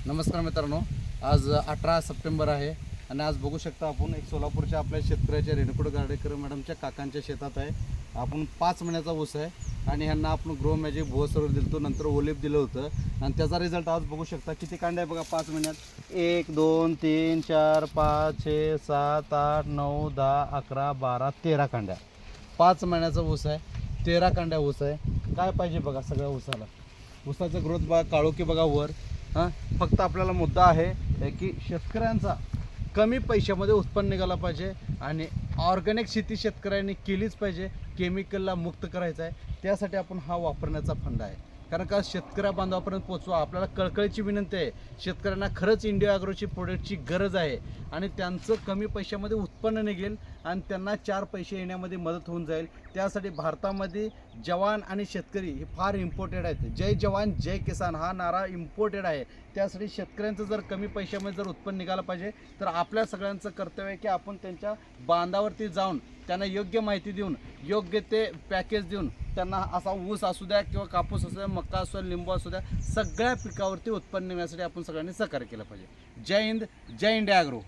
नमस्कार मित्रांनो, आज 18 सप्टेंबर आहे आणि आज बघू शकता आपण एक सोलापूरच्या आपल्या शेतकऱ्याच्या रेणुकूट गाडेकर मॅडमच्या काकांच्या शेतात आहे. आपण 5 महिन्याचा ऊस आहे आणि ह्यांना आपण ग्रो मॅजिक भुवसर दिलं तो नंतर ओलिप दिलं होतं आणि त्याचा रिझल्ट आज बघू शकता. किती कांडे आहे बघा 5 महिन्यात. 1 2 3 4 5 6 7 8 9 10 11 12 13 कांड्या. 5 महिन्याचा ऊस आहे, 13 कांड्या ऊस आहे. काय पाहिजे बघा सगळ्या ऊसाला. ऊसाचं ग्रोथ बघा, काळोखी बघा वर. फक्त आपल्याला मुद्दा आहे की शेतकऱ्यांचा कमी पैशामध्ये उत्पन्न निघाला पाहिजे आणि ऑर्गॅनिक शेती शेतकऱ्यांनी केलीच पाहिजे. केमिकलला मुक्त करायचं आहे, त्यासाठी आपण हा वापरण्याचा फंड आहे. कारण का शेतकऱ्या बांधवापर्यंत पोचवा. आपल्याला कळकळीची विनंती आहे, शेतकऱ्यांना खरंच इंडिया ॲग्रोची प्रोडक्टची गरज आहे आणि त्यांचं कमी पैशामध्ये उत्पन्न निघेल आणि त्यांना 4 पैसे येण्यामध्ये मदत होऊन जाईल. त्यासाठी भारतामध्ये जवान आणि शेतकरी हे फार इम्पॉर्टंट आहेत. जय जवान जय किसान हा नारा इम्पॉर्टंट आहे. त्यासाठी शेतकऱ्यांचं जर कमी पैशामध्ये जर उत्पन्न निघालं पाहिजे तर आपल्या सगळ्यांचं कर्तव्य आहे की आपण त्यांच्या बांधावरती जाऊन त्यांना योग्य माहिती देऊन, योग्य ते पॅकेज देऊन, त्यांना असा ऊस असू द्या किंवा कापूस असू द्या, मका असू द्या, लिंबू असू द्या, सगळ्या पिकावरती उत्पन्न निघण्यासाठी आपण सगळ्यांनी सहकार्य केलं पाहिजे. जय हिंद, जय इंडिया ॲग्रो.